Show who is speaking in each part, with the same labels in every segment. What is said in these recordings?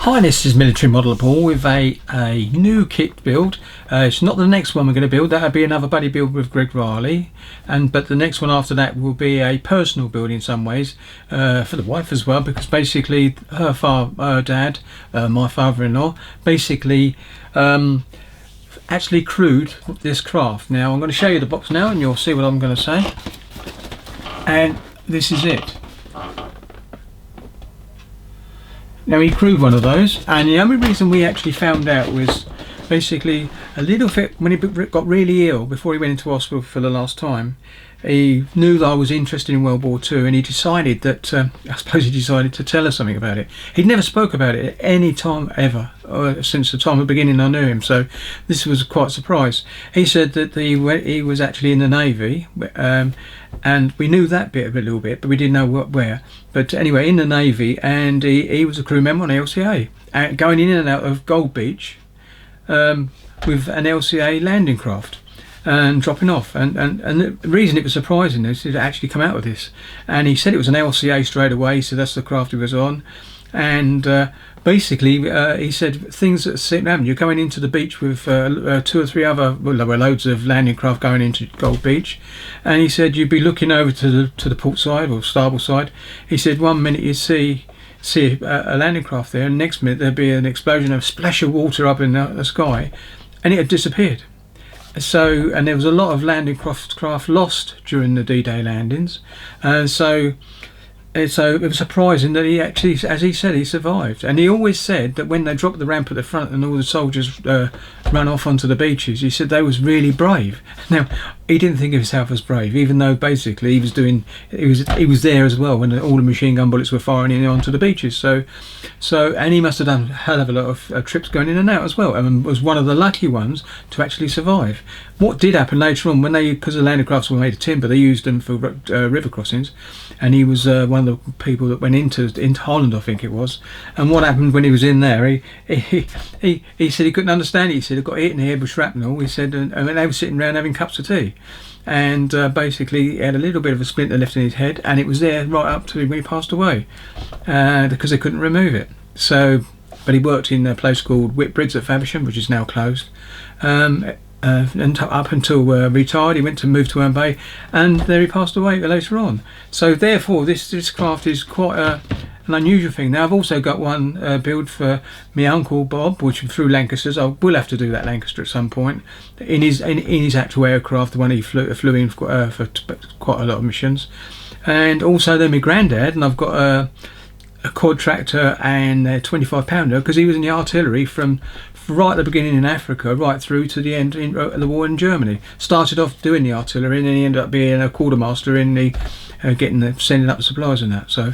Speaker 1: Hi, this is Military Model Paul with a new kit build. It's not the next one we're going to build. That'll be another buddy build with Greg Riley, but the next one after that will be a personal build in some ways for the wife as well, because basically her dad, my father-in-law, basically actually crewed this craft. Now I'm going to show you the box now and you'll see what I'm going to say. And this is it. Now he crewed one of those, and the only reason we actually found out was basically a little bit when he got really ill before he went into hospital for the last time. He knew that I was interested in Ww2, and he decided that I suppose he decided to tell us something about it. He'd never spoke about it at any time ever since the time of beginning I knew him, so this was quite a surprise. He said that he was actually in the Navy, and we knew that bit a little bit, but we didn't know where. But anyway, in the Navy, and he was a crew member on LCA, going in and out of Gold Beach with an LCA landing craft and dropping off. And the reason it was surprising is it actually come out with this. And he said it was an LCA straight away, so that's the craft he was on. And basically, he said things that sit down. You're going into the beach with 2 or 3 other, well, there were loads of landing craft going into Gold Beach, and he said you'd be looking over to the port side or starboard side. He said 1 minute you see a landing craft there, and next minute there'd be an explosion, a splash of water up in the sky, and it had disappeared. So, and there was a lot of landing craft lost during the D-Day landings, and so it was surprising that he actually, as he said, he survived. And he always said that when they dropped the ramp at the front and all the soldiers ran off onto the beaches, he said they was really brave. Now, he didn't think of himself as brave, even though basically he was there as well when all the machine gun bullets were firing in onto the beaches. So and he must have done a hell of a lot of trips going in and out as well, and was one of the lucky ones to actually survive. What did happen later on, when because the landing crafts were made of timber, they used them for river crossings, and he was one of the people that went into Holland, I think it was. And what happened when he was in there, he said he couldn't understand it. He said he got hit in the head with shrapnel. He said, and they were sitting around having cups of tea, and basically he had a little bit of a splinter left in his head, and it was there right up to when he passed away, because they couldn't remove it. So, but he worked in a place called Whitbreads at Faversham, which is now closed. And up until retired, he went to move to Herne Bay, and there he passed away later on. So therefore this craft is quite an unusual thing. Now I've also got one build for my uncle Bob, which through Lancasters. I will have to do that Lancaster at some point in his actual aircraft, the one he flew in for quite a lot of missions. And also then my granddad, and I've got a quad tractor and a 25 pounder, because he was in the artillery from right at the beginning in Africa right through to the end in the war in Germany. Started off doing the artillery, and then he ended up being a quartermaster in the sending up the supplies and that. So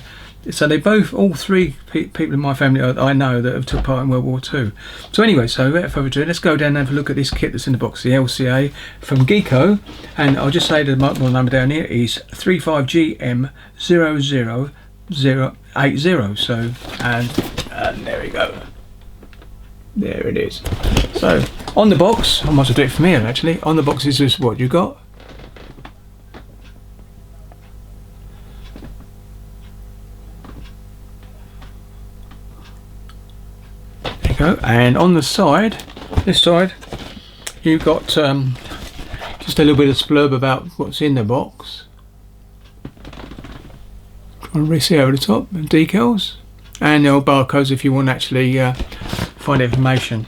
Speaker 1: they both, all 3 people in my family I know that have took part in World War II. So anyway, so without further ado, let's go down and have a look at this kit that's in the box, the LCA from Gecko. And I'll just say the model number down here is 35GM00080. So and there we go. There it is. So on the box, I might have to do it from here actually. On the box is this, what you got. There you go. And on the side, this side, you've got just a little bit of splurb about what's in the box. Trying to see over the top, and decals, and the old barcodes if you want to actually find information,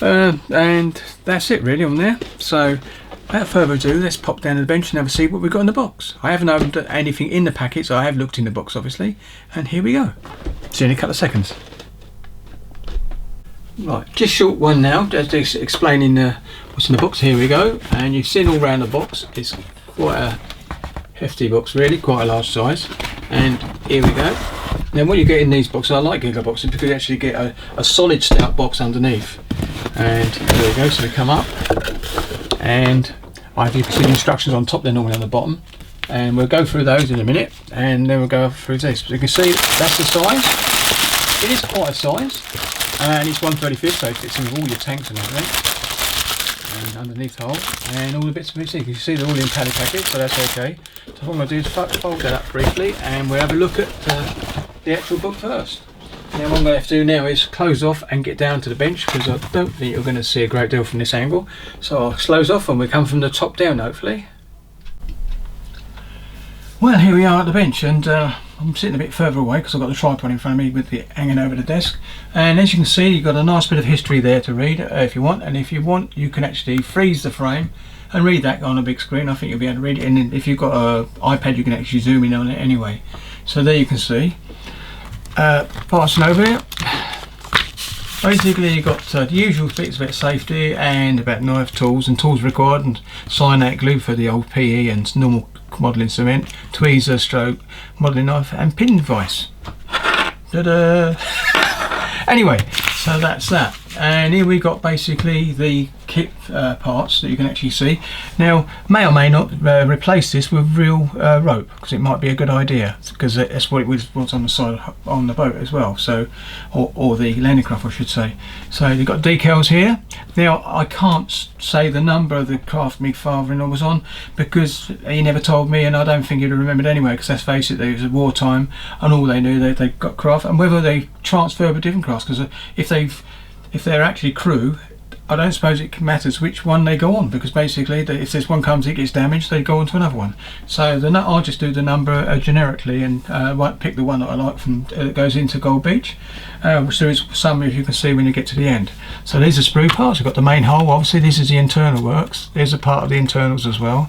Speaker 1: and that's it really on there. So without further ado, let's pop down to the bench and have a see what we've got in the box. I haven't opened anything in the packet, so I have looked in the box obviously, and here we go. See you in a couple of seconds. Right, just short one now, just explaining what's in the box. Here we go, and you've seen all around the box. It's quite a hefty box really, quite a large size, and here we go. Now what you get in these boxes, I like Gecko boxes because you actually get a solid stout box underneath. And there we go, so they come up, and I have you see the instructions on top, they're normally on the bottom, and we'll go through those in a minute, and then we'll go through this. So you can see that's the size. It is quite a size, and it's 1/35, so it fits in with all your tanks and everything. And underneath the hole, and all the bits and pieces. You can see they're all in paddy packets, so that's okay. So what I'm going to do is fold that up briefly, and we'll have a look at the actual book first. Now what I'm going to have to do now is close off and get down to the bench, because I don't think you're going to see a great deal from this angle. So I'll close off and we come from the top down hopefully. Well, here we are at the bench, and I'm sitting a bit further away because I've got the tripod in front of me with it hanging over the desk. And as you can see, you've got a nice bit of history there to read if you want, and if you want you can actually freeze the frame and read that on a big screen. I think you'll be able to read it, and if you've got an iPad you can actually zoom in on it anyway. So there you can see. Passing over here, basically you've got the usual bits about safety and about knife tools and tools required, and cyanate glue for the old PE and normal modelling cement, tweezer, stroke, modelling knife, and pin vise. Ta-da! Anyway, so that's that. And here we got basically the kit parts that you can actually see. Now, may or may not replace this with real rope, because it might be a good idea, because that's what it was on the side on the boat as well. So, or the landing craft, I should say. So you've got decals here. Now I can't say the number of the craft my father-in-law was on, because he never told me, and I don't think he'd have remembered anyway. Because let's face it, it was wartime, and all they knew they got craft, and whether they transfer with different crafts, because if they're actually crew, I don't suppose it matters which one they go on, because basically if this one comes, it gets damaged, they go on to another one. So I'll just do the number generically, and pick the one that I like from that goes into Gold Beach, which there is some, if you can see when you get to the end. So these are sprue parts. We've got the main hull, obviously this is the internal works, there's a part of the internals as well.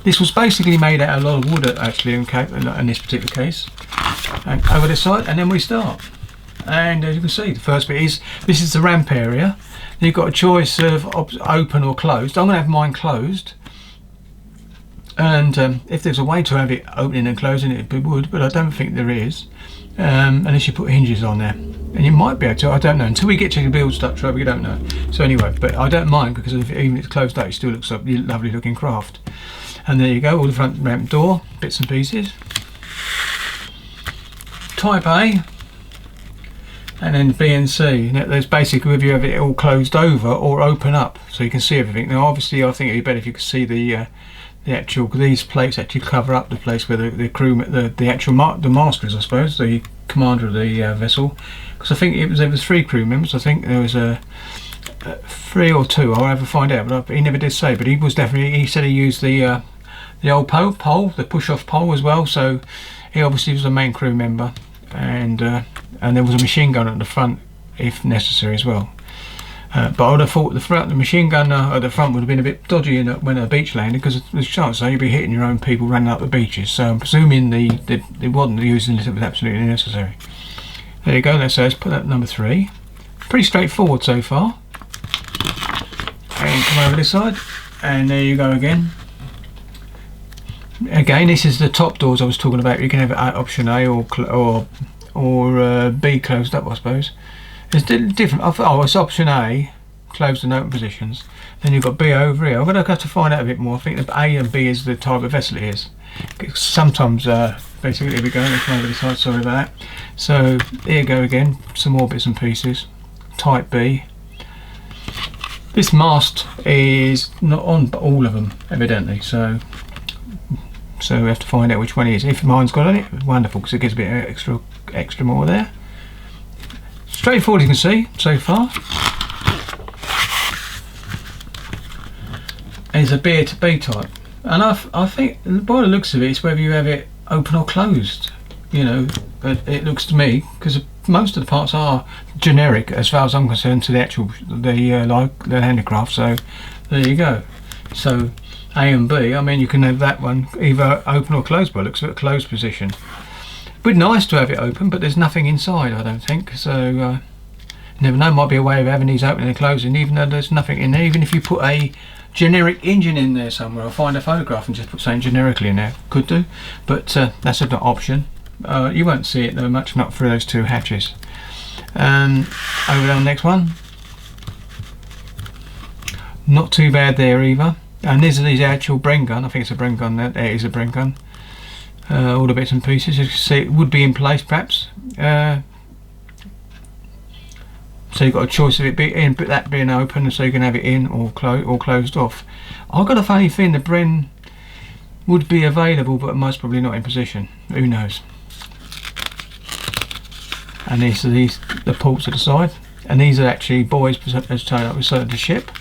Speaker 1: This was basically made out of a lot of wood actually in this particular case. And over this side, and then we start. And as you can see, the first bit is, this is the ramp area. You've got a choice of open or closed. I'm going to have mine closed, and if there's a way to have it opening and closing it would, but I don't think there is, unless you put hinges on there, and you might be able to, I don't know, until we get to the build structure we don't know. So anyway, but I don't mind, because even if it's closed out it still looks like a lovely looking craft. And there you go, all the front ramp door bits and pieces. Type A, and then B and C. Now, there's basically whether you have it all closed over or open up, so you can see everything. Now obviously I think it'd be better if you could see the actual, these plates actually cover up the place where the crew, the actual the master is, I suppose, the commander of the vessel, because I think there was 3 crew members. I think there was 3 or 2, I'll have to find out, but he never did say, but he said he used the old pole, the push-off pole as well, so he obviously was a main crew member. And there was a machine gun at the front if necessary as well. But I would have thought the machine gun at the front would have been a bit dodgy when a beach landed, because there's a chance you'd be hitting your own people running up the beaches. So I'm presuming they wasn't using it if it was absolutely necessary. There you go, let's put that number 3. Pretty straightforward so far. And come over this side, and there you go again. Again, this is the top doors I was talking about. You can have option A or B closed up, I suppose. There's different. Oh, it's option A, closed and open positions. Then you've got B over here. I'm going to have to find out a bit more. I think that A and B is the type of vessel it is. Sometimes, basically, here we go. Let's come over this side. Sorry about that. So here you go again. Some more bits and pieces. Type B. This mast is not on all of them, evidently. So we have to find out which one it is. If mine's got on it, wonderful, because it gives a bit of extra more there. Straightforward, you can see so far. It's a B to B type, and I think by the looks of it, it's whether you have it open or closed. You know, but it looks to me, because most of the parts are generic as far as I'm concerned to the actual the handicraft. So there you go. So A and B, I mean, you can have that one either open or closed by looks of it, closed position. Would be nice to have it open, but there's nothing inside, I don't think. So you never know, might be a way of having these opening and closing, even though there's nothing in there. Even if you put a generic engine in there somewhere, I'll find a photograph and just put something generically in there. Could do, but that's an option. You won't see it though much, not through those 2 hatches. Over to the next one. Not too bad there either. And these are the actual Bren gun. I think it's a Bren gun. There it is, a Bren gun. All the bits and pieces. As you can see, it would be in place perhaps. So you've got a choice of it being that being open, so you can have it in or closed off. I've got a funny feeling the Bren would be available, but most probably not in position. Who knows? and these are the ports at the side, and these are actually buoys as towed up with the ship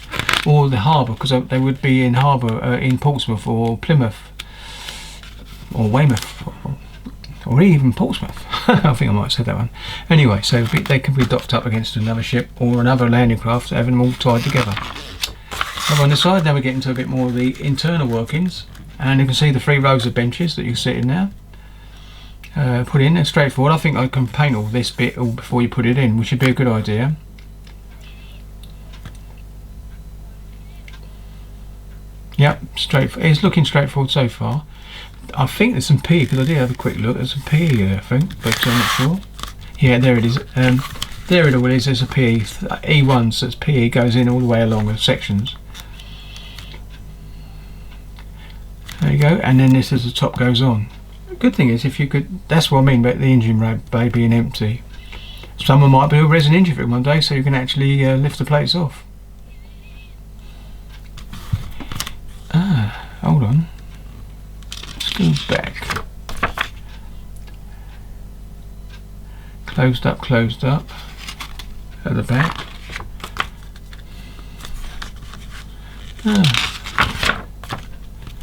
Speaker 1: or the harbour, because they would be in harbour in Portsmouth or Plymouth or Weymouth or even Portsmouth. I think I might have said that one. Anyway, so they can be docked up against another ship or another landing craft, having them all tied together. Over on this side, now we get into a bit more of the internal workings, and you can see the 3 rows of benches that you sit in now. Put in, it's straightforward. I think I can paint all this bit all before you put it in, which would be a good idea. Yep, it's looking straightforward so far. I think there's some PE, because I did have a quick look. There's some PE there, I think, but I'm not sure. Yeah, there it is. There it all is. There's a PE E1, so it's PE goes in all the way along the sections. There you go, and then this as the top goes on. The good thing is, if you could, that's what I mean about the engine bay being empty. Someone might build a resin engine for it one day, so you can actually lift the plates off. Hold on. Let's go back. Closed up at the back.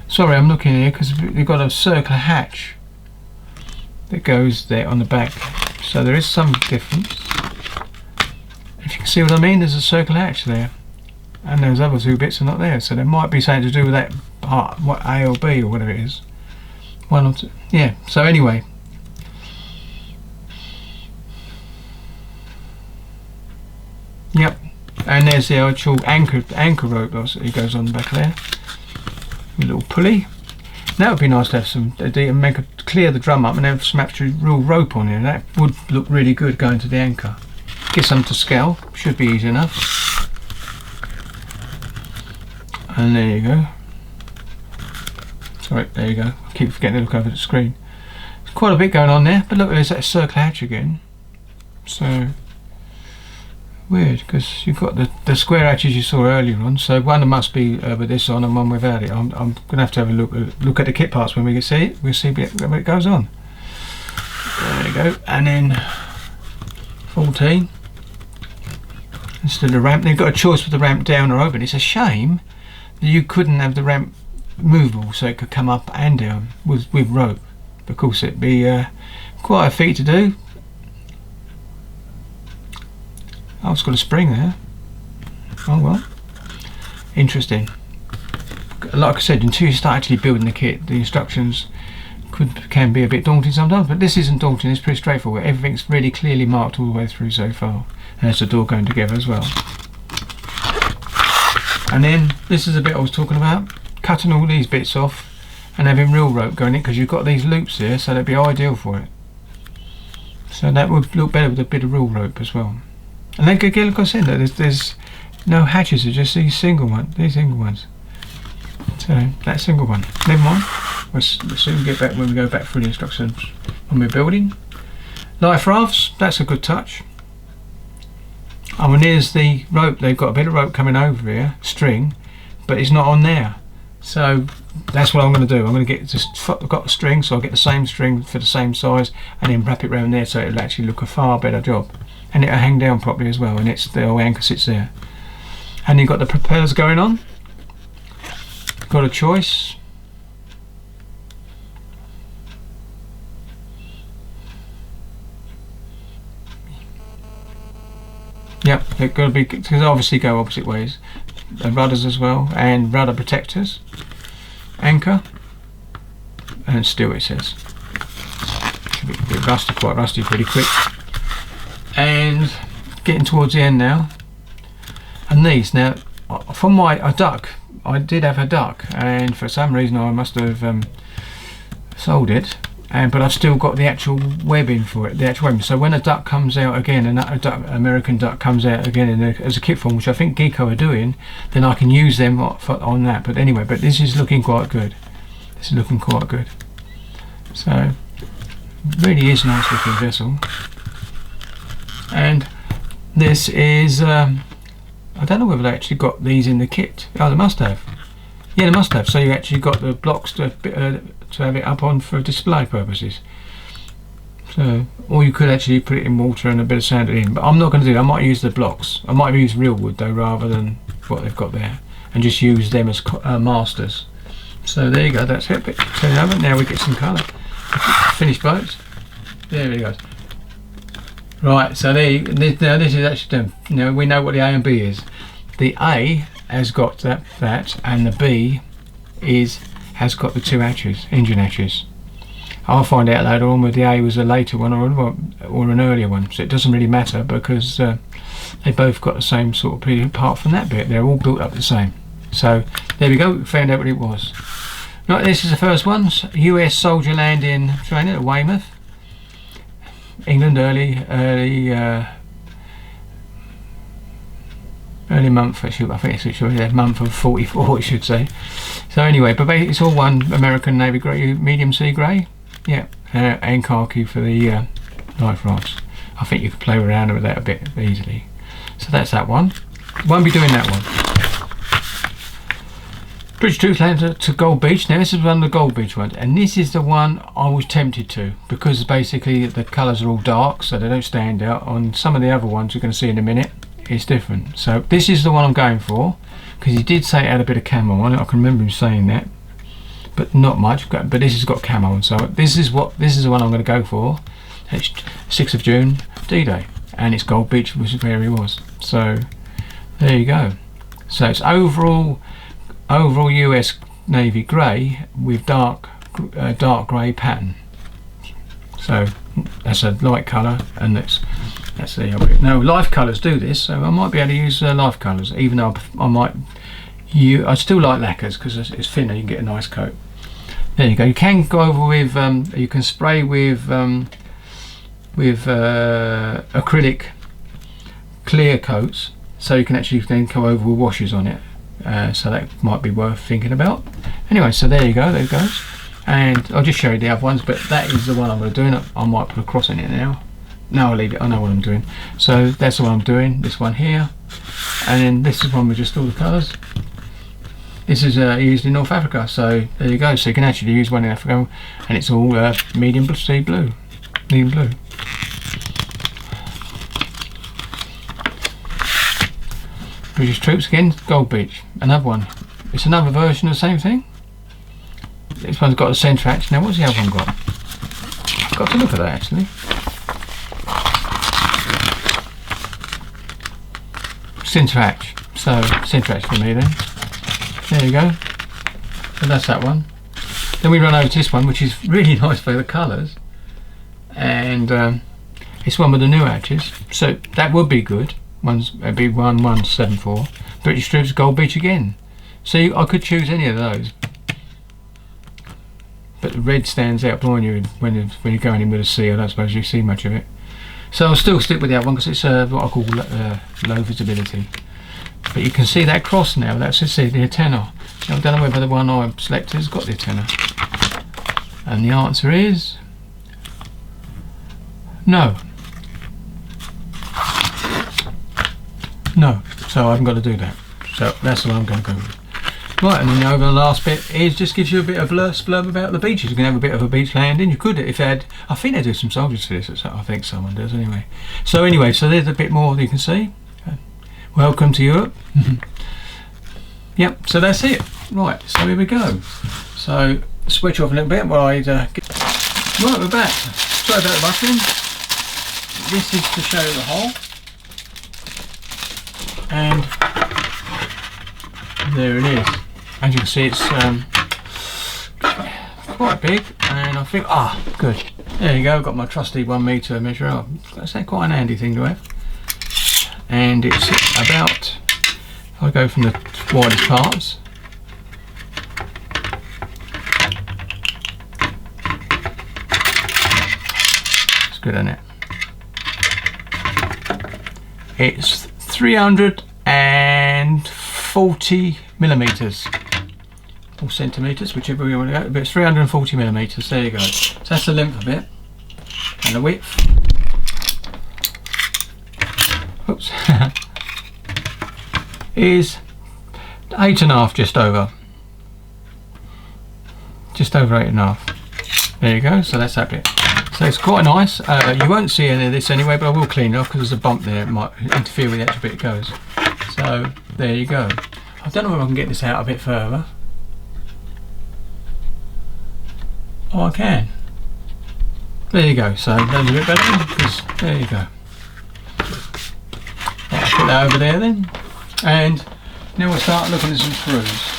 Speaker 1: Sorry, I'm looking here because we've got a circular hatch that goes there on the back, so there is some difference. If you can see what I mean, there's a circular hatch there, and those other 2 bits are not there, so there might be something to do with that part, what A or B or whatever it is. 1 or 2, yeah. So anyway, yep, and there's the actual anchor rope that goes on the back there. A little pulley. That would be nice to have some, clear the drum up and have some actual real rope on here. That would look really good going to the anchor. Get some to scale, should be easy enough. And there you go. Sorry, there you go. I keep forgetting to look over the screen. There's quite a bit going on there, but look, there's that circle hatch again. So weird, because you've got the square hatches you saw earlier on, so one must be with this on and one without it. I'm going to have a look at the kit parts when we see it. We'll see what it goes on. There you go, and then 14. Instead of the ramp, they've got a choice with the ramp down or open. It's a shame that you couldn't have the ramp movable so it could come up and down with rope. Of course, it'd be quite a feat to do. Oh, it's got a spring there. Oh well, interesting. Like I said, until you start actually building the kit, the instructions can be a bit daunting sometimes, but this isn't daunting. It's pretty straightforward. Everything's really clearly marked all the way through so far, and there's the door going together as well. And then this is a bit I was talking about, cutting all these bits off and having real rope going in, because you've got these loops here, so that'd be ideal for it. So that would look better with a bit of real rope as well. And then again, like I said, there's no hatches, there's just these single ones. So that single one, never mind. We'll soon get back when we go back through the instructions when we're building. Life rafts, that's a good touch. Oh, and here's the rope. They've got a bit of rope coming over here, string, but it's not on there. So that's what I'm going to do. I'm going to I've got a string, so I'll get the same string for the same size and then wrap it around there, so it'll actually look a far better job. And it'll hang down properly as well, and the old anchor sits there. And you've got the propellers going on. Got a choice. Yep, they're going to be, because obviously go opposite ways. The rudders as well, and rudder protectors, anchor, and still it says. Should be a bit rusty, quite rusty, pretty quick. And getting towards the end now. And these now, from my duck, I did have a duck, and for some reason I must have sold it. But I've still got the actual webbing for it, the actual webbing. So when a duck comes out again, American duck comes out again as a kit form, which I think Gecko are doing, then I can use them on that. But anyway, but this is looking quite good. This is looking quite good. So really is a nice looking vessel. And this is, I don't know whether they actually got these in the kit. Oh, they must have. Yeah, they must have. So you actually got the blocks to have it up on for display purposes. So, or you could actually put it in water and a bit of sand in, but I'm not going to do that. I might use the blocks. I might use real wood though, rather than what they've got there, and just use them as masters. So there you go, that's it. Turn it over. Now we get some colour. Finished boats. There it goes. Right, so now this is actually done. Now we know what the A and B is. The A has got that, and the B has got the two hatches, engine hatches. I'll find out later on whether the A was a later one or an earlier one, so it doesn't really matter because they both got the same sort of period. Apart from that bit, they're all built up the same. So there we go, we found out what it was. Right, this is the first one. US soldier landing trainer at Weymouth, England, early month. Actually, I think it's a month of 44, it should say. So anyway, but it's all one American Navy grey, medium sea grey. Yeah, and khaki for the life rafts. I think you could play around with that a bit easily. So that's that one. Won't be doing that one. British troops landed to Gold Beach. Now this is one of the Gold Beach ones, and this is the one I was tempted to, because basically the colours are all dark, so they don't stand out. On some of the other ones you're going to see in a minute, it's different. So this is the one I'm going for, because he did say it had a bit of camo on it. I can remember him saying that, but not much. But this has got camo on, so this is the one I'm going to go for. It's 6th of June, D-Day, and it's Gold Beach, which is where he was. So there you go. So it's overall US Navy grey with dark grey pattern. So that's a light colour, and that's the now life colours do this, so I might be able to use life colours, even though I still like lacquers because it's thinner, you can get a nice coat. There you go. You can go over with you can spray with acrylic clear coats, so you can actually then go over with washes on it. So that might be worth thinking about. Anyway, so there you go, there it goes. And I'll just show you the other ones, but that is the one I'm going to do. I might put a cross in it now. No, I'll leave it, I know what I'm doing. So that's the one I'm doing, this one here. And then this is one with just all the colours. This is used in North Africa, so there you go. So you can actually use one in Africa, and it's all medium blue. British troops again, Gold Beach, another one. It's another version of the same thing. This one's got a centre hatch. Now what's the other one got? I've got to look at that actually. Centre hatch. So centre hatch for me then. There you go. So that's that one. Then we run over to this one, which is really nice for the colours, and it's one with the new hatches. So that would be good. It'd be 1174. British troops, Gold Beach again. See, I could choose any of those, but the red stands out blowing you when you're going in with a sea. I don't suppose you see much of it. So I'll still stick with the other one because it's what I call low visibility. But you can see that cross now. That's the antenna. Now, I don't know whether the one I selected has got the antenna. And the answer is no. No, so I haven't got to do that. So that's the one I'm going to go with. Right, and then over the last bit is just gives you a bit of blurb about the beaches. You can have a bit of a beach landing. You could, if they had, I think they do some soldiers for this. I think someone does anyway. So anyway, so there's a bit more that you can see. Welcome to Europe. Yep, so that's it. Right, so here we go. So switch off a little bit while I right, we're back. Sorry about the buffering. This is to show the hole. And there it is. As you can see, it's quite big, and I think, good. There you go, I've got my trusty 1 metre measure. Oh, that's quite an handy thing to have. And it's about, I'll go from the widest parts. It's good, isn't it? It's 340 millimeters or centimeters, whichever we want to go, but it's 340 millimeters. There you go. So that's the length of it, and the width. Oops. Is 8.5, just over 8.5. There you go. So that's that bit. So it's quite nice. You won't see any of this anyway, but I will clean it off because there's a bump there. It might interfere with the actual bit it goes. So there you go. I don't know if I can get this out a bit further. Oh, I can. There you go. So that's a bit better because there you go. I'll put that over there then, and now we'll start looking at some screws.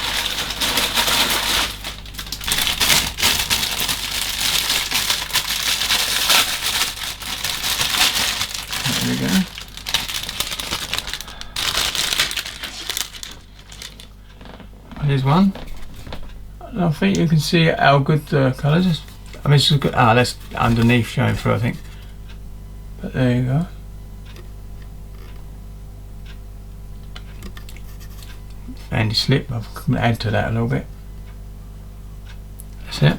Speaker 1: There we go. Here's one. And I think you can see how good the colours is. I mean, it's good. Ah, that's underneath showing through, I think. But there you go. Handy slip. I'm going to add to that a little bit. That's it.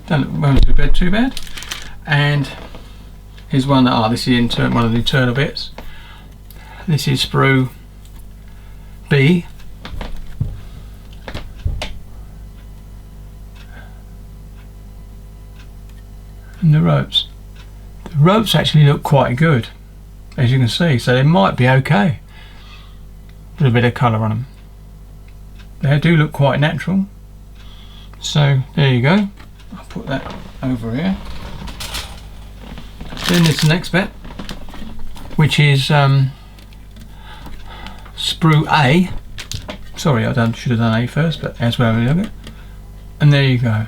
Speaker 1: Don't look too bad. And here's one. This is one of the internal bits. This is Sprue B. And the ropes. The ropes actually look quite good, as you can see, so they might be okay with a bit of colour on them. They do look quite natural. So there you go. I'll put that over here. Then there's the next bit, which is Sprue A. Sorry, should have done A first, but that's where we look at. And there you go.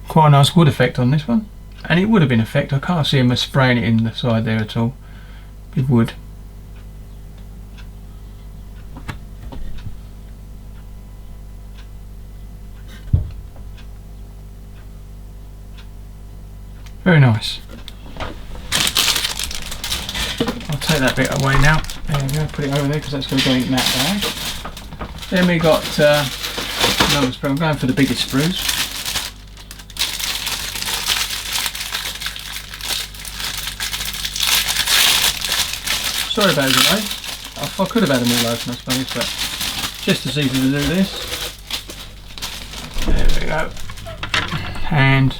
Speaker 1: Quite a nice wood effect on this one, and it would have been effect. I can't see him spraying it in the side there at all. It would. Very nice. I'll take that bit away now. There we go, put it over there because that's going to go in that bag. Then we got another sprue. I'm going for the biggest sprues. Sorry about the delay. I could have had them all open, I suppose, but just as easy to do this. There we go. And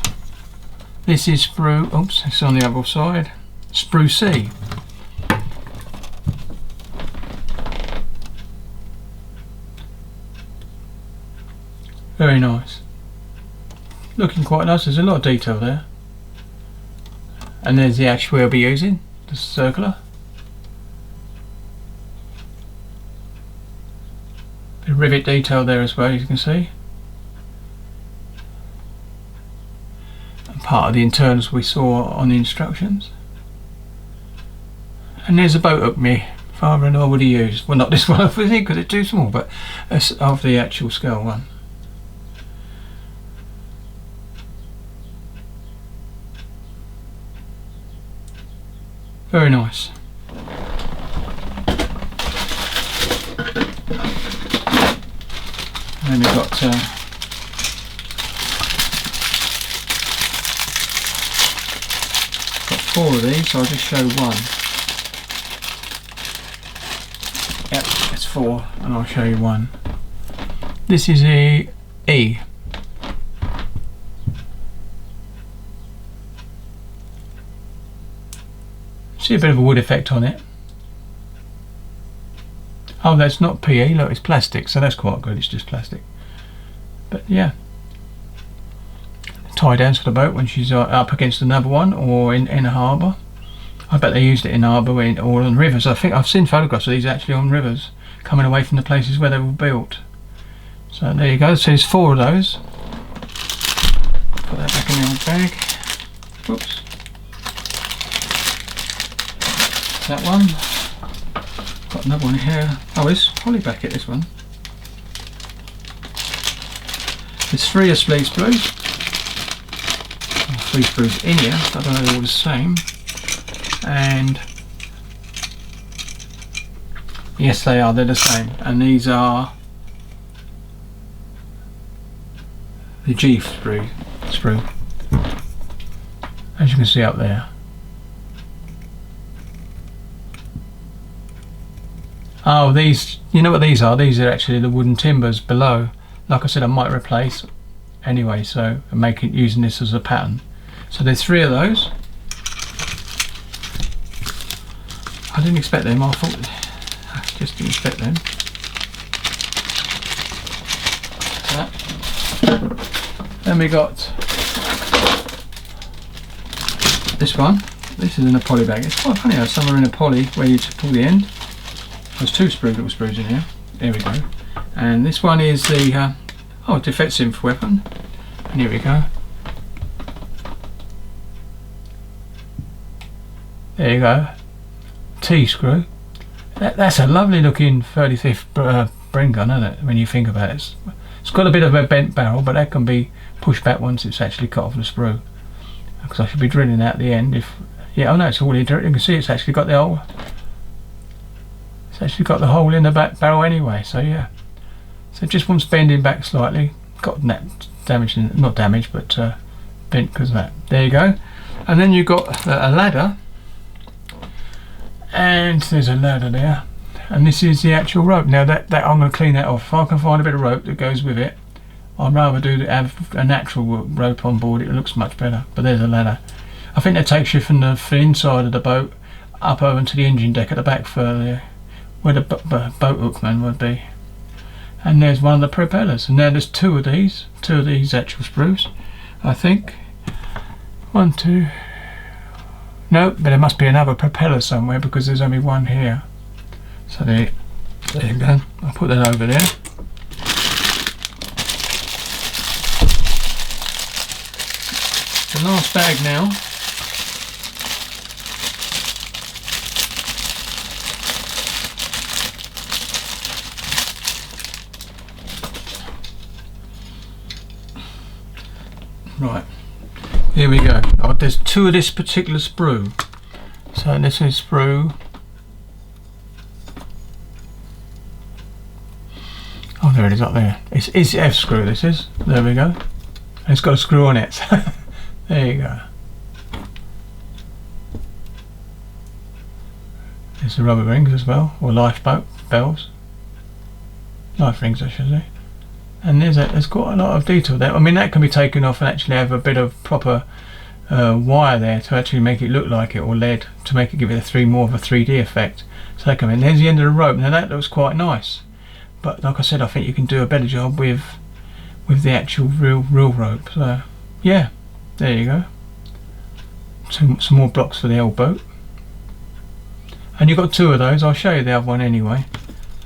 Speaker 1: this is Sprue. Oops, it's on the other side. Sprue C. Very nice. Looking quite nice. There's a lot of detail there. And there's the ash we'll be using, the circular. The rivet detail there as well, as you can see. And part of the internals we saw on the instructions. And there's a boat hook my father-in-law would have used. Well, not this one obviously because it's too small, but of the actual scale one. Very nice. And then we've got four of these, so I'll just show one. Yep, it's four, and I'll show you one. This is a E. See a bit of a wood effect on it. Oh, that's not PE, look, it's plastic, so that's quite good, it's just plastic. But yeah. Tie downs for the boat when she's up against another one or in a harbour. I bet they used it in harbour or on rivers. I think I've seen photographs of these actually on rivers, coming away from the places where they were built. So there you go, so there's four of those. Put that back in the old bag. Whoops. That one. Got another one here. Oh, it's polybacket, this one. There's three of these sprues. Three sprues in here, I don't know they're all the same. And yes, they are, they're the same. And these are the G sprue, as you can see up there. Oh, these, you know what these are? These are actually the wooden timbers below. Like I said, I might replace anyway, so I'm using this as a pattern. So there's 3 of those. I didn't expect them. I just didn't expect them. Then we got this one. This is in a poly bag. It's quite funny how some are in a poly where you just pull the end. There's 2 little sprues in here. There we go. And this one is the defensive weapon. And here we go. There you go. T-screw. That's a lovely looking 35th Bren gun, isn't it? When you think about it. It's got a bit of a bent barrel, but that can be pushed back once it's actually cut off the sprue. Because I should be drilling out the end. Oh no, it's already drilled. You can see it's actually got the hole. It's actually got the hole in the back barrel anyway. So yeah. So it just wants bending back slightly. Got that damage, not damage, but bent because of that. There you go. And then you've got a ladder. And there's a ladder there, and this is the actual rope. Now that I'm going to clean that off. If I can find a bit of rope that goes with it, I'd rather have a natural rope on board. It looks much better. But there's a ladder. I think that takes you from the inside of the boat up over to the engine deck at the back further, where the boat hookman would be. And there's one of the propellers. And now there's two of these actual sprues, I think. 1, 2. No, but there must be another propeller somewhere because there's only one here. So there you go. I'll put that over there. The last bag now. Right. Here we go. Oh, there's 2 of this particular sprue. So this is sprue. Oh, there it is up there. It's F screw. This is. There we go. And it's got a screw on it. There you go. There's the rubber rings as well, or lifeboat bells. Life rings, I should say. And there's quite a lot of detail there. I mean, that can be taken off and actually have a bit of proper wire there to actually make it look like it, or lead to make it give it more of a 3D effect. So that can be. There's the end of the rope. Now that looks quite nice, but like I said, I think you can do a better job with the actual real rope. So yeah, there you go. Some more blocks for the old boat, and you've got 2 of those. I'll show you the other one anyway.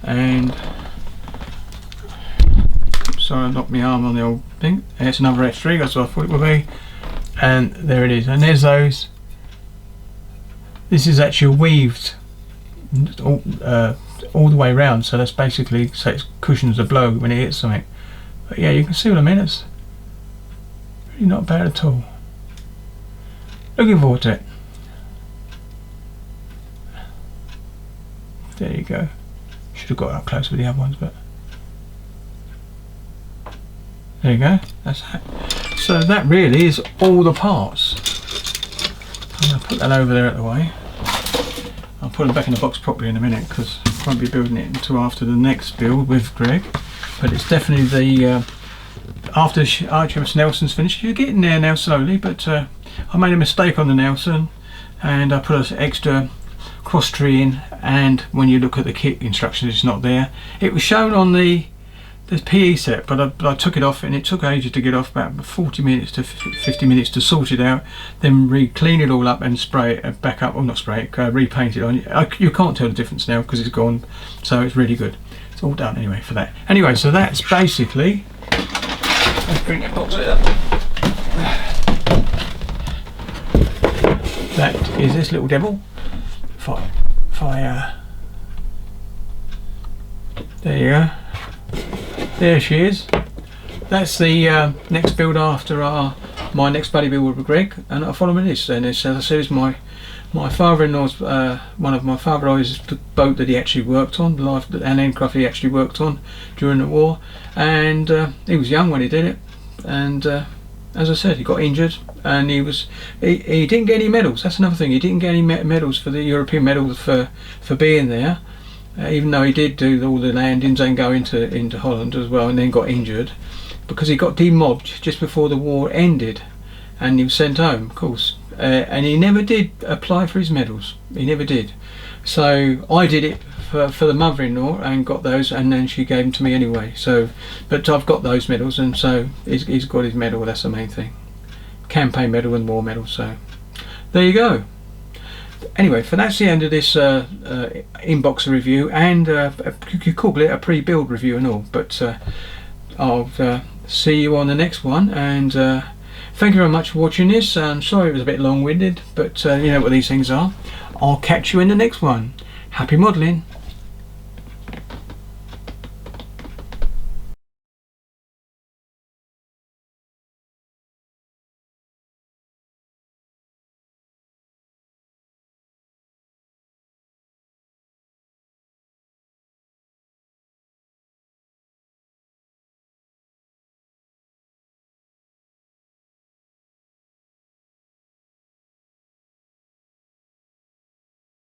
Speaker 1: And sorry, I knocked my arm on the old thing. It's another F3, that's what I thought it would be. And there it is. And there's those. This is actually weaved all the way around, so that's basically so it cushions the blow when it hits something. But yeah, you can see what I mean. It's really not bad at all. Looking forward to it. There you go. Should have got up close with the other ones, but there you go. That's that. So that really is all the parts. I'm going to put that over there at the way. I'll put them back in the box properly in a minute because I won't be building it until after the next build with Greg. But it's definitely the after HMS Nelson's finished. You're getting there now slowly, but I made a mistake on the Nelson and I put an extra cross tree in, and when you look at the kit instructions it's not there. It was shown on the PE set, but I took it off and it took ages to get off, about 40 minutes to 50 minutes to sort it out, then clean it all up and spray it back up, or not spray it, repaint it on. You can't tell the difference now because it's gone, so it's really good. It's all done anyway for that. Anyway, so that's basically, let's bring that box up. That is this little devil. There you go. There she is. That's the next build after my next buddy build with Greg, and I'll follow this. And it's, as I said, it's my father-in-law's one of my father-in-law's boat that he actually worked on, an aircraft he actually worked on during the war, and he was young when he did it, and as I said, he got injured, and he didn't get any medals. That's another thing. He didn't get any medals for the European medals for being there. even though he did do all the landings and go into Holland as well, and then got injured because he got demobbed just before the war ended, and he was sent home, of course. And he never did apply for his medals. He never did. So I did it for the mother-in-law and got those, and then she gave them to me anyway. So, but I've got those medals, and so he's got his medal. That's the main thing. Campaign medal and war medal. So there you go. Anyway, that's the end of this inbox review, and you could call it a pre-build review and all. But I'll see you on the next one, and thank you very much for watching this. I'm sorry it was a bit long-winded, but you know what these things are. I'll catch you in the next one. Happy modelling.